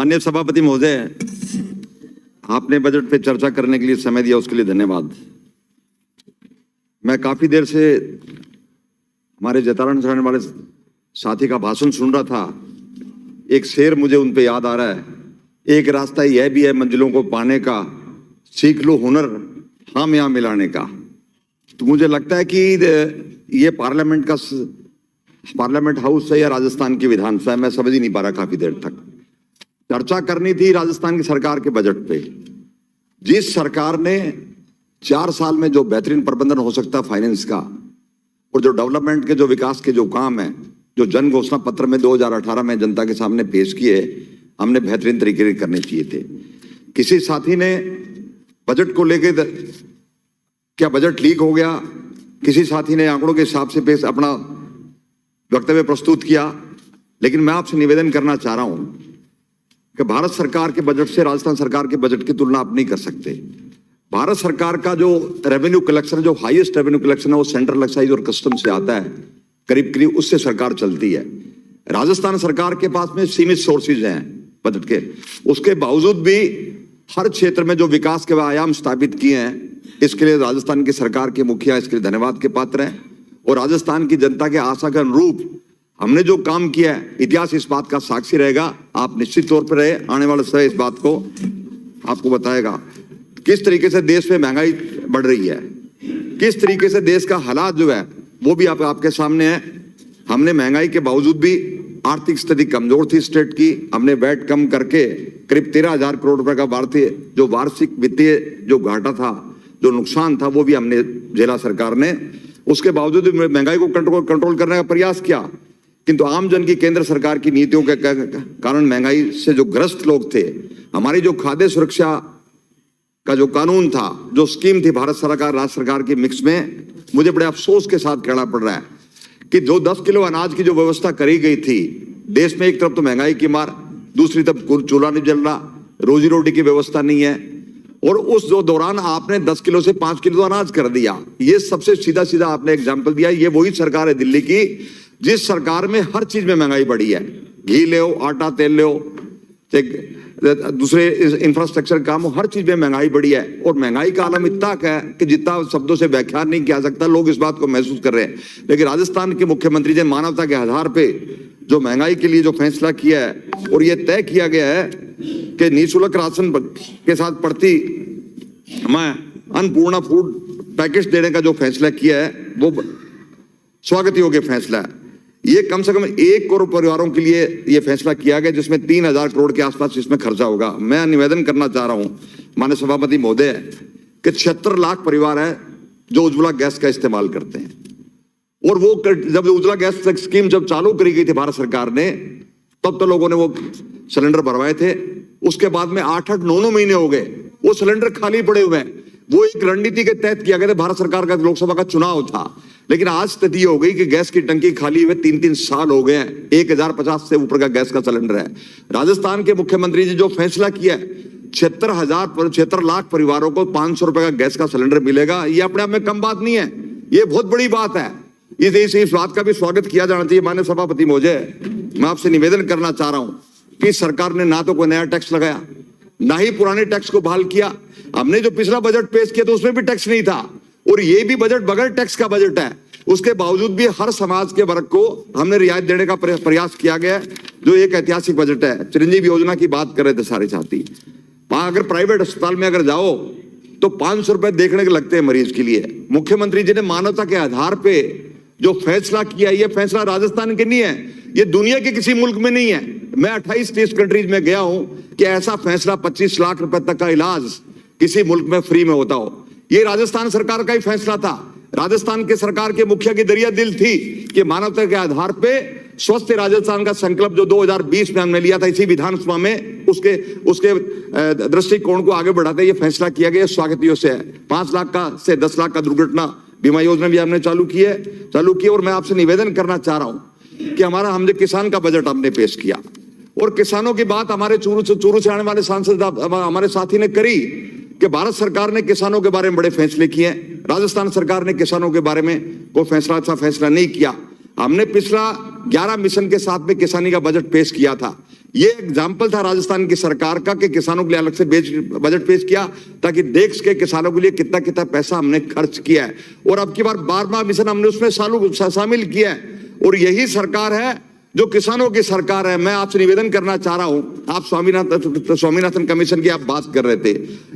माननीय सभापति महोदय, आपने बजट पे चर्चा करने के लिए समय दिया, उसके लिए धन्यवाद। मैं काफी देर से हमारे जयतारण चढ़ाने वाले साथी का भाषण सुन रहा था। एक शेर मुझे उन पे याद आ रहा है, एक रास्ता यह भी है मंजिलों को पाने का, सीख लो हुनर हम यहाँ मिलाने का। तो मुझे लगता है कि ये पार्लियामेंट हाउस है या राजस्थान की विधानसभा है, मैं समझ ही नहीं पा रहा। काफी देर तक चर्चा करनी थी राजस्थान की सरकार के बजट पे। जिस सरकार ने 4 साल में जो बेहतरीन प्रबंधन हो सकता है फाइनेंस का, और जो डेवलपमेंट के जो विकास के जो काम है, जो जन घोषणा पत्र में 2018 में जनता के सामने पेश किए, हमने बेहतरीन तरीके से करने चाहिए थे। किसी साथी ने बजट को लेके क्या बजट लीक हो गया, किसी साथी ने आंकड़ों के हिसाब से पेश अपना वक्तव्य प्रस्तुत किया। लेकिन मैं आपसे निवेदन करना चाह रहा हूं कि भारत सरकार के बजट से राजस्थान सरकार के बजट की तुलना आप नहीं कर सकते। भारत सरकार का जो रेवेन्यू कलेक्शन, जो हाईएस्ट रेवेन्यू कलेक्शन है, वो सेंट्रल एक्साइज और कस्टम से आता है, करीब करीब उससे सरकार चलती है। राजस्थान सरकार के पास में सीमित सोर्सेज हैं बजट के, उसके बावजूद भी हर क्षेत्र में जो विकास के आयाम स्थापित किए हैं, इसके लिए राजस्थान की सरकार के मुखिया इसके लिए धन्यवाद के पात्र हैं। और राजस्थान की जनता के आशा के अनुरूप हमने जो काम किया है, इतिहास इस बात का साक्षी रहेगा। आप निश्चित तौर पर रहे, आने वाला समय इस बात को आपको बताएगा किस तरीके से देश में महंगाई बढ़ रही है, किस तरीके से देश का हालात जो है वो भी आपके सामने है। हमने महंगाई के बावजूद भी, आर्थिक स्थिति कमजोर थी स्टेट की, हमने वैट कम करके करीब 13,000 करोड़ रुपए का जो वार्षिक वित्तीय जो घाटा था, जो नुकसान था, वो भी हमने झेला सरकार ने। उसके बावजूद भी महंगाई को कंट्रोल करने का प्रयास किया, किंतु आम जन की केंद्र सरकार की नीतियों के कारण महंगाई से जो ग्रस्त लोग थे, हमारी जो खाद्य सुरक्षा का जो कानून था, जो स्कीम थी भारत सरकार राज्य सरकार के मिक्स में, मुझे बड़े अफसोस के साथ कहना पड़ रहा है कि जो 10 किलो अनाज की जो व्यवस्था करी गई थी देश में, एक तरफ तो महंगाई की मार, दूसरी तरफ चूल्हा नहीं जल रहा, रोजी रोटी की व्यवस्था नहीं है, और उस जो दौरान आपने 10 किलो से 5 किलो अनाज कर दिया। ये सबसे सीधा सीधा आपने एग्जाम्पल दिया। ये वही सरकार है दिल्ली की जिस सरकार में हर चीज में महंगाई बढ़ी है। घी ले, आटा तेल ले, दूसरे इंफ्रास्ट्रक्चर काम, हर चीज में महंगाई बढ़ी है। और महंगाई का आलम इतना है कि जितना शब्दों से व्याख्या नहीं किया सकता, लोग इस बात को महसूस कर रहे हैं। लेकिन राजस्थान के मुख्यमंत्री ने मानवता के आधार पे जो महंगाई के लिए जो फैसला किया है, और ये तय किया गया है कि निःशुल्क राशन के साथ पड़ती हमें अन्नपूर्णा फूड पैकेज देने का जो फैसला किया है, वो स्वागत योग्य फैसला है। ये कम से कम 1 करोड़ परिवारों के लिए ये फैसला किया गया, जिसमें 3,000 करोड़ के आसपास इसमें खर्चा होगा। मैं निवेदन करना चाह रहा हूं माननीय सभापति महोदय कि 76 लाख परिवार है जो उज्ज्वला गैस का इस्तेमाल करते हैं। और वो जब उज्ज्वला गैस स्कीम जब चालू करी गई थी भारत सरकार ने, तब तो लोगों ने वो सिलेंडर भरवाए थे। उसके बाद में 8-8, 9-9 महीने हो गए, वो सिलेंडर खाली पड़े हुए हैं। वो एक रणनीति के तहत किया गया था, भारत सरकार का लोकसभा का चुनाव था। लेकिन आज स्थिति हो गई कि गैस की टंकी खाली हुए 3-3 साल हो गए हैं, 1050 से ऊपर का गैस का सिलेंडर है। राजस्थान के मुख्यमंत्री जी जो फैसला किया है, 76 लाख परिवारों को 500 रुपए का गैस का सिलेंडर मिलेगा, ये अपने आप में कम बात नहीं है, ये बहुत बड़ी बात है। इस बात का भी स्वागत किया जाना चाहिए। माननीय सभापति महोदय, मैं आपसे निवेदन करना चाह रहा हूं कि सरकार ने ना तो कोई नया टैक्स लगाया, ना ही पुराने टैक्स को बहाल किया। हमने जो पिछला बजट पेश किया तो उसमें भी टैक्स नहीं था, और ये भी बजट बगैर टैक्स का बजट है। उसके बावजूद भी हर समाज के वर्ग को हमने रियायत देने का प्रयास किया गया है, जो एक ऐतिहासिक बजट है। चिरंजीवी योजना की बात कर रहे थे सारे साथी। वहां अगर प्राइवेट अस्पताल में अगर जाओ तो 500 रुपए देखने के लगते हैं मरीज के लिए। मुख्यमंत्री जी ने मानवता के आधार पे जो फैसला किया, ये फैसला राजस्थान के नहीं है, ये दुनिया के किसी मुल्क में नहीं है। मैं 28 टेस्ट कंट्रीज में गया हूं कि ऐसा फैसला 25 लाख रुपए तक का इलाज किसी मुल्क में फ्री में होता हो। ये राजस्थान सरकार का ही फैसला था। राजस्थान के सरकार के मुखिया की दरिया दिल थी कि मानवता के आधार पे स्वस्थ राजस्थान का संकल्प जो 2020 में हमने लिया था इसी विधानसभा में, उसके दृष्टिकोण को आगे बढ़ाते ये फैसला किया गया। स्वागत से 5 लाख का से 10 लाख का दुर्घटना बीमा योजना भी हमने चालू की है। और मैं आपसे निवेदन करना चाह रहा हूं कि हमने किसान का बजट हमने पेश किया, और किसानों की बात हमारे चूरू से आने वाले सांसद हमारे साथी ने करी कि भारत सरकार ने किसानों के बारे में बड़े फैसले किए हैं। राजस्थान सरकार ने किसानों के बारे में कोई अच्छा फैसला नहीं किया। हमने पिछला 11 मिशन के साथ में किसानी का बजट पेश किया था। ये एग्जाम्पल था राजस्थान की सरकार का कि किसानों के लिए अलग से बजट पेश किया ताकि देश के किसानों के लिए कितना कितना पैसा हमने खर्च किया है। और अब की बार 12वां मिशन हमने उसमें शामिल किया है। और यही सरकार है जो किसानों की सरकार है। मैं आपसे निवेदन करना चाह रहा हूं, आप स्वामीनाथन कमीशन की आप बात कर रहे थे,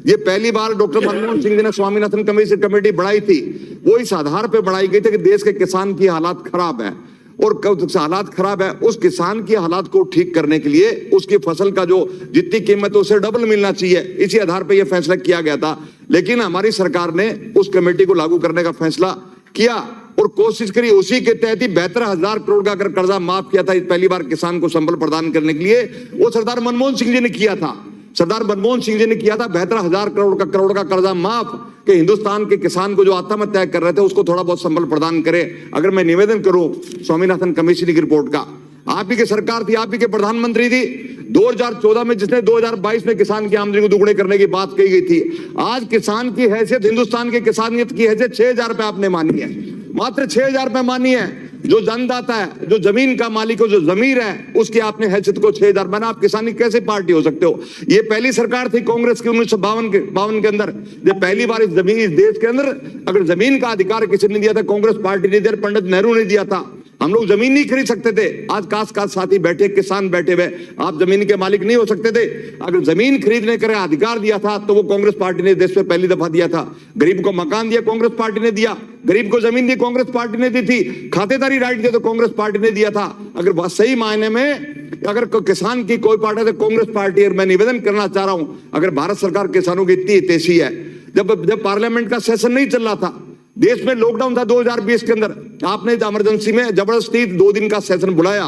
ये पहली बार डॉक्टर मनमोहन सिंह जी ने स्वामीनाथन कमीशन कमेटी बढ़ाई थी। वो इस आधार पर बढ़ाई गई थी कि देश के किसान की हालात खराब है और हालात खराब है, उस किसान की हालात को ठीक करने के लिए उसकी फसल का जो जितनी कीमत है उसे डबल मिलना चाहिए। इसी आधार पर यह फैसला किया गया था। लेकिन हमारी सरकार ने उस कमेटी को लागू करने का फैसला किया और कोशिश करी, उसी के तहत ही 72,000 करोड़ का अगर कर्जा माफ किया था पहली बार किसान को संबल प्रदान करने के लिए, वो सरदार मनमोहन सिंह जी ने किया था। सरदार मनमोहन सिंह जी ने किया था 72,000 करोड़ का कर्जा माफ कि हिंदुस्तान के किसान को जो आत्महत्या कर रहे थे उसको थोड़ा बहुत संबल प्रदान करे। अगर मैं निवेदन करूं स्वामीनाथन कमीशन की रिपोर्ट का, आप ही की सरकार थी, आप ही के प्रधानमंत्री थी 2014 में, जिसने 2022 में किसान की आमदनी को दुगने करने की बात कही गई थी। आज किसान की हैसियत, हिंदुस्तान के किसानियत की हैसियत 6,000 रुपए आपने मानी है, मात्र 6,000 रुपए मानी है। जो जनदाता है, जो जमीन का मालिक है, जो जमीर है, उसकी आपने हैसियत को 6,000 बना। आप किसानी कैसे पार्टी हो सकते हो? ये पहली सरकार थी कांग्रेस की 1952 के अंदर, जब पहली बार इस देश के अंदर अगर जमीन का अधिकार किसी ने दिया था, कांग्रेस पार्टी ने दिया, पंडित नेहरू ने दिया था। हम लोग जमीन नहीं खरीद सकते थे। आज काश साथी बैठे, किसान बैठे हुए, आप जमीन के मालिक नहीं हो सकते थे। अगर जमीन खरीदने का अधिकार दिया था तो वो कांग्रेस पार्टी ने देश में पहली दफा दिया था। गरीब को मकान दिया, कांग्रेस पार्टी ने दिया। गरीब को जमीन दी, कांग्रेस पार्टी ने दी थी। खातेदारी राइट दिया तो कांग्रेस पार्टी ने दिया था। अगर सही मायने में अगर किसान की कोई पार्टी है तो कांग्रेस पार्टी है। मैं निवेदन करना चाह रहा हूं, अगर भारत सरकार किसानों की इतनी हितैषी है, जब पार्लियामेंट का सेशन नहीं चल रहा था, देश में लॉकडाउन था 2020 के अंदर, आपने इमरजेंसी में जबरदस्ती 2 दिन का सेशन बुलाया।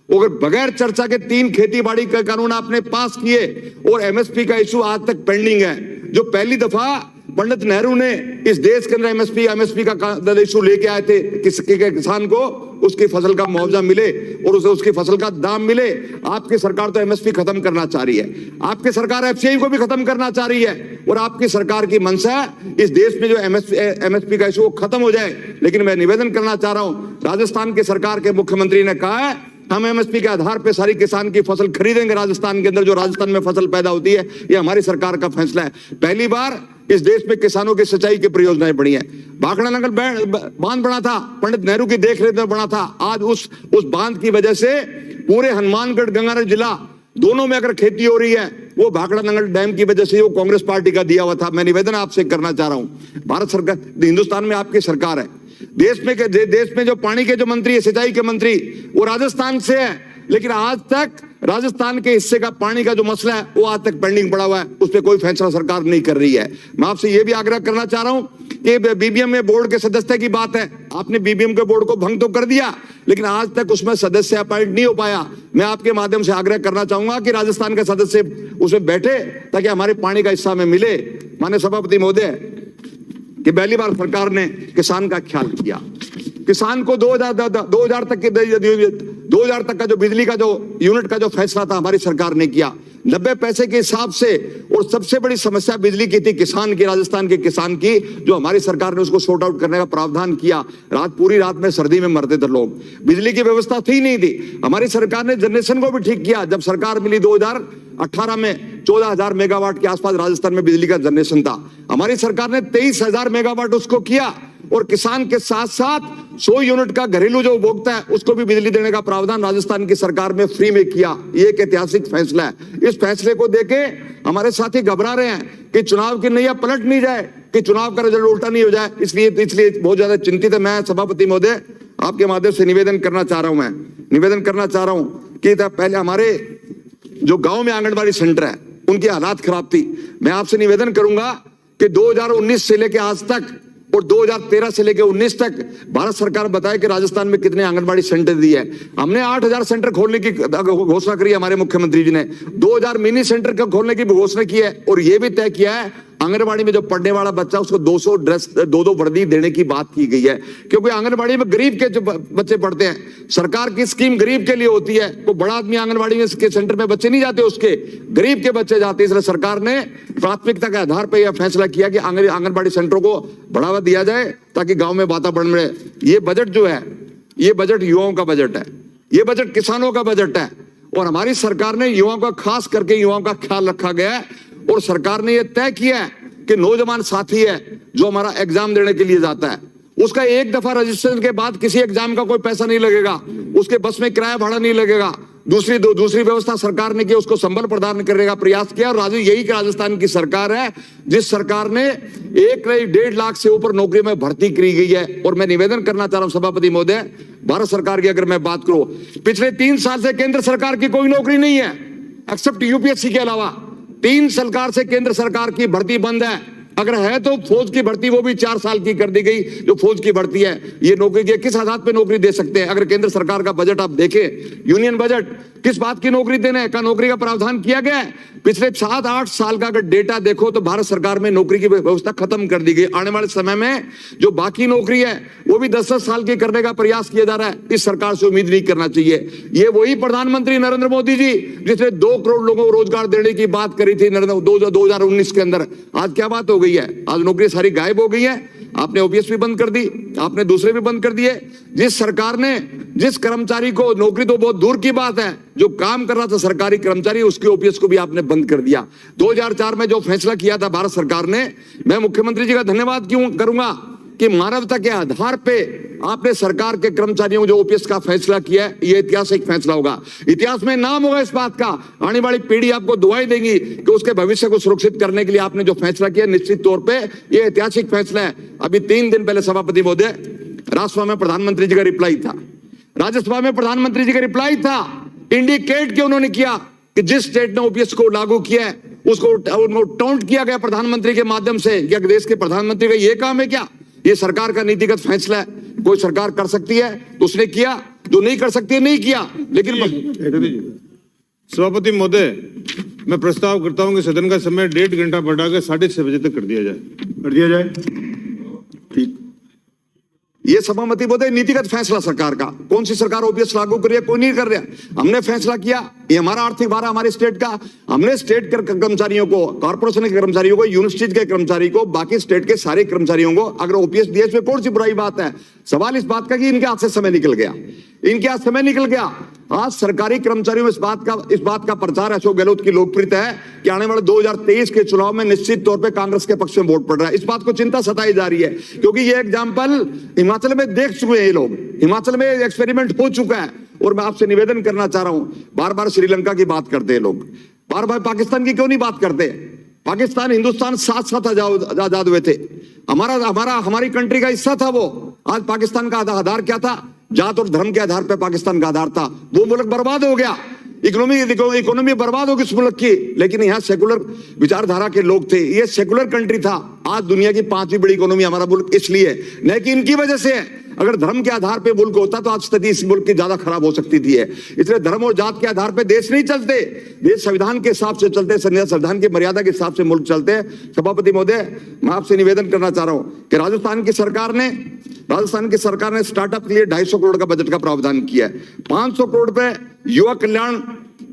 और बगैर चर्चा के 3 खेती बाड़ी के कानून आपने पास किए और एमएसपी का इशू आज तक पेंडिंग है। जो पहली दफा पंडित नेहरू ने इस देश के अंदर एमएसपी का इशू लेके आए थे, किसान को उसकी फसल का मुआवजा मिले और उसे उसकी फसल का दाम मिले। आपकी सरकार तो एमएसपी खत्म करना चाह रही है, आपकी सरकार एफसीआई को भी खत्म करना चाह रही है। और आपकी सरकार की मंशा इस देश में जो एमएसपी का इशू खत्म हो जाए। लेकिन मैं निवेदन करना चाह रहा हूं, राजस्थान की सरकार के मुख्यमंत्री ने कहा है हम एमएसपी के आधार पर सारी किसान की फसल खरीदेंगे। राजस्थान के अंदर जो राजस्थान में फसल पैदा होती है, ये हमारी सरकार का फैसला है। पहली बार इस देश में किसानों की सिंचाई की परियोजनाएं बनी है। भाखड़ा नंगल बांध बना था, पंडित नेहरू की देखरेख में बना था। आज उस बांध की वजह से पूरे हनुमानगढ़ गंगानगर जिला दोनों में अगर खेती हो रही है, वो भाखड़ा नंगल डैम की वजह से वो कांग्रेस पार्टी का दिया हुआ था। मैं निवेदन आपसे करना चाह रहा हूं, भारत सरकार, हिंदुस्तान में आपकी सरकार है, देश में जो पानी के जो मंत्री है, सिंचाई के मंत्री, वो राजस्थान से है। लेकिन आज तक राजस्थान के हिस्से का पानी का जो मसला है वो आज तक पेंडिंग पड़ा हुआ है, उस पर कोई फैसला सरकार नहीं कर रही है। मैं आपसे ये भी आग्रह करना चाह रहा हूं कि बीबीएम में बोर्ड के सदस्य की बात है, आपने बीबीएम के बोर्ड को भंग तो कर दिया, लेकिन आज तक उसमें सदस्य अपॉइंट नहीं हो पाया। मैं आपके माध्यम से आग्रह करना चाहूंगा कि राजस्थान के सदस्य उसमें बैठे ताकि हमारे पानी का हिस्सा में मिले। माननीय सभापति महोदय, कि पहली बार सरकार ने किसान का ख्याल किया। किसान को 2000 तक का जो बिजली का जो यूनिट का जो फैसला था हमारी सरकार ने किया 90 पैसे के हिसाब से। और सबसे बड़ी समस्या बिजली की थी किसान की, राजस्थान के किसान की, जो हमारी सरकार ने उसको सॉर्ट आउट करने का प्रावधान किया। पूरी रात में सर्दी में मरते थे लोग, बिजली की व्यवस्था थी नहीं थी। हमारी सरकार ने जनरेशन को भी ठीक किया। जब सरकार मिली 2018 में 14,000 मेगावाट के आसपास राजस्थान में बिजली का जनरेशन था, हमारी सरकार ने 23,000 मेगावाट उसको किया। और किसान के साथ साथ 100 यूनिट का घरेलू जो उपभोक्ता है उसको भी बिजली देने का प्रावधान राजस्थान की सरकार में फ्री में किया। ये एक ऐतिहासिक फैसला है। इस फैसले को देके हमारे साथी घबरा रहे हैं कि चुनाव की नैया पलट नहीं जाए, कि चुनाव का रिजल्ट उल्टा नहीं हो जाए, इसलिए बहुत ज्यादा चिंतित है। मैं सभापति महोदय आपके माध्यम से निवेदन करना चाह रहा हूं कि पहले हमारे जो गांव में आंगनबाड़ी सेंटर है उनकी हालात खराब थी। मैं आपसे निवेदन करूंगा कि 2019 से लेकर आज तक और 2013 से लेकर 19 तक भारत सरकार बताए कि राजस्थान में कितने आंगनबाड़ी सेंटर दिए है। हमने 8,000 सेंटर खोलने की घोषणा करी है, हमारे मुख्यमंत्री जी ने 2,000 मिनी सेंटर का खोलने की घोषणा की है। और यह भी तय किया है आंगनबाड़ी में जो पढ़ने वाला बच्चा उसको 200 ड्रेस 2 वर्दी देने की बात की गई है। क्योंकि आंगनबाड़ी में गरीब के जो बच्चे पढ़ते हैं, सरकार की स्कीम गरीब के लिए होती है। वो बड़ा आदमी आंगनबाड़ी में के सेंटर में बच्चे नहीं जाते, उसके गरीब के बच्चे जाते हैं। इसलिए सरकार ने प्राथमिकता के आधार पर यह फैसला किया कि आंगनबाड़ी सेंटरों को बढ़ावा दिया जाए ताकि गांव में वातावरण में। ये बजट जो है ये बजट युवाओं का बजट है, ये बजट किसानों का बजट है, और हमारी सरकार ने युवाओं का, खास करके युवाओं का ख्याल रखा गया है। और सरकार ने यह तय किया है कि नौजवान साथी है जो हमारा एग्जाम देने के लिए जाता है, उसका एक दफा रजिस्ट्रेशन के बाद किसी एग्जाम का कोई पैसा नहीं लगेगा, उसके बस में किराया भाड़ा नहीं लगेगा। दूसरी व्यवस्था सरकार ने की, उसको संबल प्रदान करने का प्रयास किया। और यही राजस्थान की सरकार है जिस सरकार ने 1.5 लाख से ऊपर नौकरी में भर्ती की गई है। और मैं निवेदन करना चाह रहा हूं सभापति महोदय, भारत सरकार की अगर मैं बात करूं, पिछले 3 साल से केंद्र सरकार की कोई नौकरी नहीं है एक्सेप्ट यूपीएससी के अलावा। 3 सरकार से केंद्र सरकार की भर्ती बंद है, अगर है तो फौज की भर्ती, वो भी 4 साल की कर दी गई जो फौज की भर्ती है। ये नौकरी के किस आधार पे नौकरी दे सकते हैं? अगर केंद्र सरकार का बजट आप देखें, यूनियन बजट, किस बात की नौकरी देने का नौकरी का प्रावधान किया गया है? पिछले 7-8 साल का अगर डेटा देखो तो भारत सरकार में नौकरी की व्यवस्था खत्म कर दी गई। आने वाले समय में जो बाकी नौकरी है वो भी 10-10 साल की करने का प्रयास किया जा रहा है। इस सरकार से उम्मीद नहीं करना चाहिए। ये वही प्रधानमंत्री नरेंद्र मोदी जी जिसने 2 करोड़ लोगों को रोजगार देने की बात करी थी 2019 के अंदर, आज क्या बात हो गई है? आज नौकरी सारी गायब हो गई है। आपने ओपीएस भी बंद कर दी, आपने दूसरे भी बंद कर दिए। जिस सरकार ने जिस कर्मचारी को, नौकरी तो बहुत दूर की बात है, जो काम कर रहा था सरकारी कर्मचारी, उसके ओपीएस को भी आपने बंद कर दिया। 2004 में जो फैसला किया था भारत सरकार ने, मैं मुख्यमंत्री जी का धन्यवाद क्यों करूंगा कि मानवता के आधार पे आपने सरकार के कर्मचारियों को जो ओपीएस का फैसला किया है, यह ऐतिहासिक फैसला होगा। इतिहास में नाम होगा इस बात का, आने वाली पीढ़ी आपको दुआएं देगी कि उसके भविष्य को सुरक्षित करने के लिए आपने जो फैसला किया, निश्चित तौर पे यह ऐतिहासिक फैसला है। अभी 3 दिन पहले सभापति महोदय, राज्यसभा में प्रधानमंत्री जी का रिप्लाई था, राज्यसभा में प्रधानमंत्री जी का रिप्लाई था, इंडिकेट क्यों उन्होंने किया कि जिस स्टेट ने ओपीएस को लागू किया है उसको टाउंट किया गया प्रधानमंत्री के माध्यम से। क्या देश के प्रधानमंत्री का यह काम है क्या? ये सरकार का नीतिगत फैसला है। कोई सरकार कर सकती है तो उसने किया, जो नहीं कर सकती है नहीं किया। लेकिन सभापति महोदय, मैं प्रस्ताव करता हूं कि सदन का समय 1.5 घंटा बढ़ाकर 6:30 बजे तक कर दिया जाए। ठीक, ये सभापति महोदय नीतिगत फैसला सरकार का। कौन सी सरकार ओपीएस लागू कर रही है? कोई नहीं कर रहा। हमने फैसला किया, ये हमारा आर्थिक भार हमारे स्टेट का। हमने स्टेट के कर्मचारियों को, कॉर्पोरेशन के कर्मचारियों को, यूनिवर्सिटी के कर्मचारी को, बाकी स्टेट के सारे कर्मचारियों को अगर ओपीएस दिए, इसमें कौन सी बुराई बात है? सवाल इस बात का कि इनके हाथ से समय निकल गया, इनके हाथ समय निकल गया। आज सरकारी कर्मचारियों में इस बात का प्रचार, अशोक गहलोत की लोकप्रियता है कि आने वाले 2023 के चुनाव में निश्चित तौर पे कांग्रेस के पक्ष में वोट पड़ रहा है। इस बात को चिंता सताई जा रही है, क्योंकि ये एग्जाम्पल हिमाचल में देख चुके हैं ये लोग, हिमाचल में एक्सपेरिमेंट हो चुका है। और मैं आपसे निवेदन करना चाह रहा हूं, बार बार श्रीलंका की बात करते हैं लोग, बार बार पाकिस्तान की क्यों नहीं बात करते? पाकिस्तान हिंदुस्तान साथ आजाद हुए थे, हमारी कंट्री का हिस्सा था वो। आज पाकिस्तान का आधार क्या था? जात और धर्म के आधार पर पाकिस्तान का आधार था। वो मुल्क बर्बाद हो गया, इकोनॉमी बर्बाद होगी उस मुल्क की। लेकिन यहाँ सेकुलर विचारधारा के लोग थे, ये सेकुलर कंट्री था। आज दुनिया की 5वीं बड़ी इकोनॉमी हमारा मुल्क इसलिए नहीं कि इनकी वजह से है। अगर धर्म के आधार पे मुल्क होता तो आज स्थिति इस मुल्क की ज्यादा खराब हो सकती थी। इसलिए धर्म और जात के आधार पे देश नहीं चलते, देश संविधान के हिसाब से चलते, संविधान की मर्यादा के हिसाब से मुल्क चलते हैं। सभापति महोदय, मैं आपसे निवेदन करना चाह रहा हूं कि राजस्थान की सरकार ने स्टार्टअप के लिए 250 करोड़ का बजट का प्रावधान किया है। 500 करोड़ पे युवा कल्याण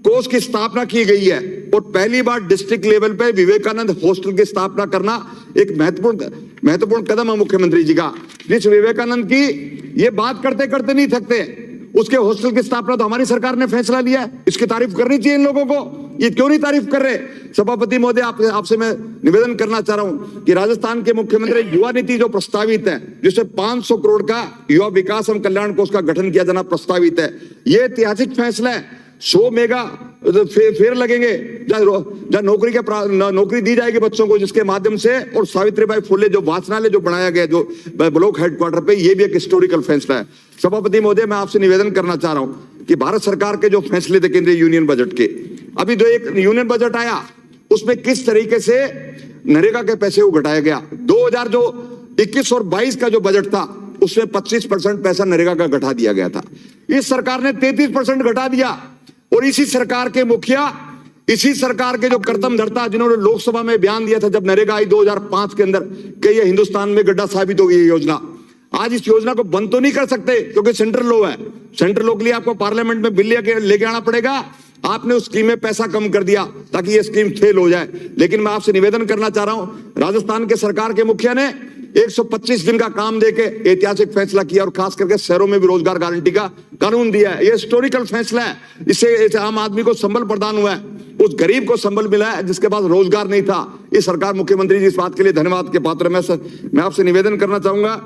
कोष की स्थापना की गई है। और पहली बार डिस्ट्रिक्ट लेवल पे विवेकानंद हॉस्टल की स्थापना करना एक महत्वपूर्ण कदम है मुख्यमंत्री जी का। जिस विवेकानंद की ये बात करते करते नहीं थकते, उसके हॉस्टल की स्थापना तो हमारी सरकार ने फैसला लिया है। इसकी तारीफ करनी चाहिए इन लोगों को, ये क्यों नहीं तारीफ कर रहे? सभापति महोदय, आपसे मैं निवेदन करना चाह रहा हूं कि राजस्थान के मुख्यमंत्री युवा नीति जो प्रस्तावित है, जिससे 500 करोड़ का युवा विकास एवं कल्याण कोष का गठन किया जाना प्रस्तावित है, ये ऐतिहासिक फैसला है। 100 मेगा फेयर लगेंगे जहाँ नौकरी दी जाएगी बच्चों को, जिसके माध्यम से, और सावित्रीबाई फुले जो वाचनालय जो बनाया गया जो ब्लॉक हेडक्वार्टर पे, ये भी एक हिस्टोरिकल फैसला है। सभापति महोदय, मैं आपसे निवेदन करना चाह रहा हूं कि भारत सरकार के जो फैसले थे केंद्रीय यूनियन बजट के, अभी जो एक यूनियन बजट आया उसमें किस तरीके से नरेगा के पैसे को घटाया गया। 2021 और 22 का जो बजट था उसमें 25% पैसा नरेगा का घटा दिया गया था। इस सरकार ने 33% घटा दिया। और इसी सरकार के मुखिया, इसी सरकार के जो कर्तव्यदर्ता, जिन्होंने लोकसभा में बयान दिया था जब नरेगा आई 2005 के अंदर, कि ये हिंदुस्तान में गड्ढा साबित होगी ये योजना। आज इस योजना को बंद तो नहीं कर सकते क्योंकि सेंट्रल लॉ है, सेंट्रल लॉ के लिए आपको पार्लियामेंट में बिल लेके आना पड़ेगा। आपने उस स्कीम में पैसा कम कर दिया ताकि ये स्कीम फेल हो जाए। लेकिन मैं आपसे निवेदन करना चाह रहा हूं, राजस्थान के सरकार के मुखिया ने 125 दिन का काम देके ऐतिहासिक फैसला किया और खास करके शहरों में भी रोजगार गारंटी का कानून दिया है। ये हिस्टोरिकल फैसला है। इससे आम आदमी को संबल प्रदान हुआ है, उस गरीब को संबल मिला है जिसके पास रोजगार नहीं था। इस सरकार, मुख्यमंत्री जी इस बात के लिए धन्यवाद के पात्र। मैं आपसे निवेदन करना चाहूंगा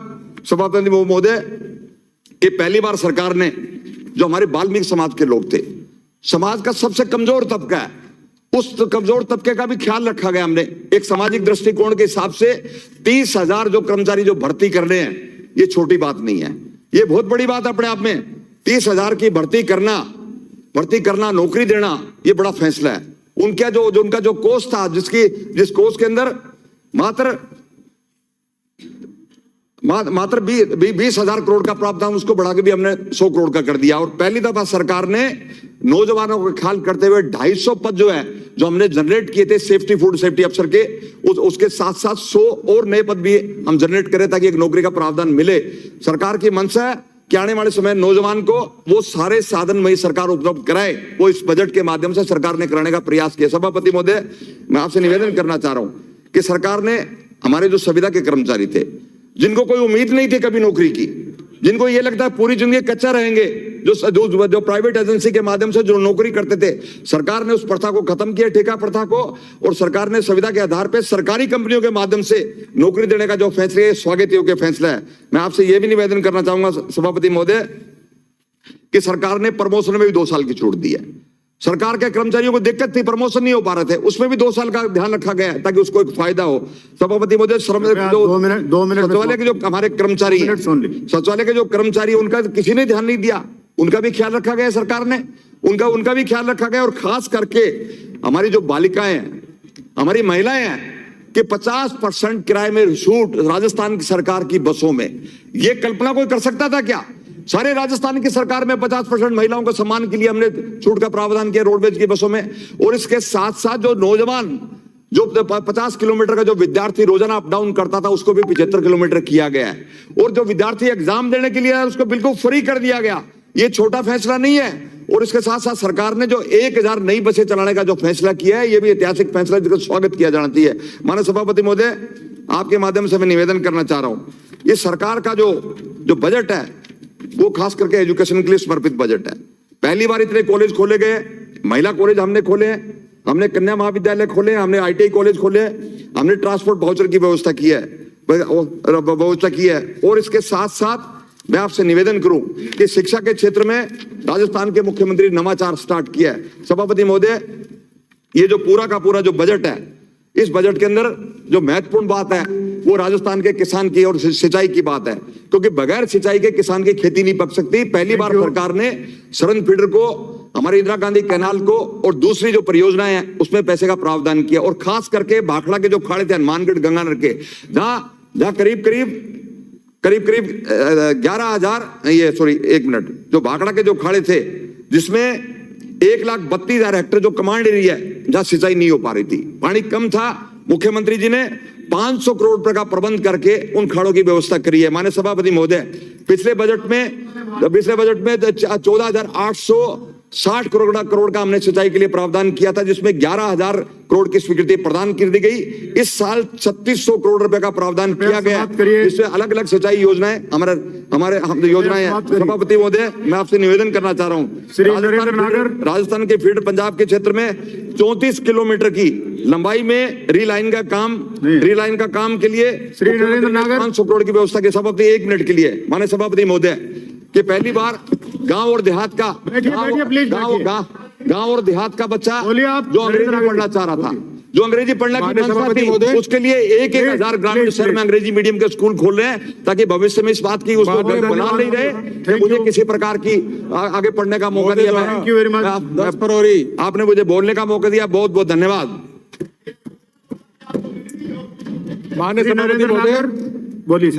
सभापति महोदय कि पहली बार सरकार ने, जो हमारे वाल्मीकि समाज के लोग थे, समाज का सबसे कमजोर तबका है, उस कमजोर तबके का भी ख्याल रखा गया। हमने एक सामाजिक दृष्टिकोण के हिसाब से 30,000 जो कर्मचारी जो भर्ती करने हैं, ये छोटी बात नहीं है, ये बहुत बड़ी बात अपने आप में। 30,000 की भर्ती करना, नौकरी देना, ये बड़ा फैसला है। उनका जो कोष था, जिस कोष के अंदर मात्र 20,000 करोड़ का प्रावधान, उसको बढ़ा के भी हमने 100 करोड़ का कर दिया। और पहली दफा सरकार ने नौजवानों का ख्याल करते हुए 250 पद जो हमने जनरेट किए थे सेफ्टी, फूड सेफ्टी अफसर के, उसके साथ साथ 100 और नए पद भी हम जनरेट करें ताकि एक नौकरी का प्रावधान मिले। सरकार की मंशा है कि आने वाले समय नौजवान को वो सारे साधन वही सरकार उपलब्ध कराए, वो इस बजट के माध्यम से सरकार ने कराने का प्रयास किया। सभापति महोदय, मैं आपसे निवेदन करना चाह रहा हूं कि सरकार ने हमारे जो संविदा के कर्मचारी थे, जिनको कोई उम्मीद नहीं थी कभी नौकरी की, जिनको ये लगता है पूरी जिंदगी कच्चा रहेंगे, जो प्राइवेट एजेंसी के माध्यम से जो नौकरी करते थे, सरकार ने उस प्रथा को खत्म किया, ठेका प्रथा को, और सरकार ने संविदा के आधार पर सरकारी कंपनियों के माध्यम से नौकरी देने का जो फैसला है, स्वागत योग्य फैसला है। मैं आपसे यह भी निवेदन करना चाहूंगा सभापति महोदय कि सरकार ने प्रमोशन में भी 2 साल की छूट दी है। सरकार के कर्मचारियों को दिक्कत थी, प्रमोशन नहीं हो पा रहे थे, उसमें भी 2 साल का ध्यान रखा गया ताकि उसको एक फायदा हो। सभापति महोदय, सचिवालय के जो हमारे कर्मचारी हैं, सचिवालय के जो कर्मचारी, उनका किसी ने ध्यान नहीं दिया, उनका भी ख्याल रखा गया सरकार ने, उनका भी ख्याल रखा गया। और खास करके हमारी जो बालिकाएं हैं, हमारी महिलाएं हैं, कि 50% किराए में छूट राजस्थान की सरकार की बसों में, ये कल्पना कोई कर सकता था क्या? सारे राजस्थान की सरकार में 50% महिलाओं के सम्मान के लिए हमने छूट का प्रावधान किया रोडवेज की बसों में। और इसके साथ साथ जो नौजवान, जो 50 किलोमीटर का जो विद्यार्थी रोजाना अप डाउन करता था, उसको भी 75 किलोमीटर किया गया है। और जो विद्यार्थी एग्जाम देने के लिए है, उसको बिल्कुल फ्री कर दिया गया। ये छोटा फैसला नहीं है। और इसके साथ साथ सरकार ने जो 1000 नई बसें चलाने का जो फैसला किया है, ये भी ऐतिहासिक फैसला है, जिसका स्वागत किया जाना चाहिए। माननीय सभापति महोदय, आपके माध्यम से मैं निवेदन करना चाह रहा हूं, ये सरकार का जो बजट है, वो खास करके एजुकेशन के लिए समर्पित बजट है। पहली बार इतने कॉलेज खोले गए, महिला कॉलेज हमने खोले हैं, हमने कन्या महाविद्यालय खोले हैं, हमने ITI कॉलेज खोले हैं, हमने ट्रांसपोर्ट वाउचर की व्यवस्था की है। और इसके साथ साथ मैं आपसे निवेदन करूं कि शिक्षा के क्षेत्र में राजस्थान के मुख्यमंत्री नवाचार स्टार्ट किया है। सभापति महोदय, ये जो पूरा का पूरा जो बजट है, इस बजट के अंदर जो महत्वपूर्ण बात है वो राजस्थान के किसान की और सिंचाई की बात है, क्योंकि बगैर सिंचाई के किसान की खेती नहीं पक सकती। पहली बार सरकार ने सरन फीडर को, हमारे इंदिरा गांधी कैनाल को और दूसरी जो परियोजनाएं हैं उसमें पैसे का प्रावधान किया। और खास करके भाखड़ा के जो खाड़े थे हनुमानगढ़ गंगानगर के, जहां करीब करीब 11,000 जो भाखड़ा के जो खाड़े थे, जिसमें 1,32,000 हेक्टेयर जो कमांड एरिया है, जहां सिंचाई नहीं हो पा रही थी, पानी कम था, मुख्यमंत्री जी ने 500 करोड़ रुपए का प्रबंध करके उन खाड़ों की व्यवस्था करी है। माननीय सभापति महोदय, पिछले बजट में 14,860 करोड़ का हमने सिंचाई के लिए प्रावधान किया था, जिसमें 11,000 करोड़ की स्वीकृति प्रदान कर दी गई। इस साल 3600 करोड़ रुपए का प्रावधान किया गया, जिसमें अलग अलग सिंचाई योजनाएं हमारे योजनाएं हैं। सभापति महोदय, मैं आपसे निवेदन करना चाह रहा हूं, राजस्थान के फीडर पंजाब के क्षेत्र में 34 किलोमीटर की लंबाई में रीलाइन का काम के लिए 500 करोड़ की व्यवस्था की। सभापति, 1 मिनट के लिए। माननीय सभापति महोदय, कि पहली बार गांव और देहात का गांव और देहात का बच्चा जो अंग्रेजी पढ़ना चाह रहा था, जो अंग्रेजी पढ़ना की मंशा थी, उसके लिए 1,000 ग्रामीण शहर में अंग्रेजी मीडियम के स्कूल खोल रहे हैं, ताकि भविष्य में इस बात की उसको बना नहीं रहे कि मुझे किसी प्रकार की आगे पढ़ने का मौका दिया। आपने मुझे बोलने का मौका दिया, बहुत बहुत धन्यवाद। माननीय सभापति महोदय, बोलिए।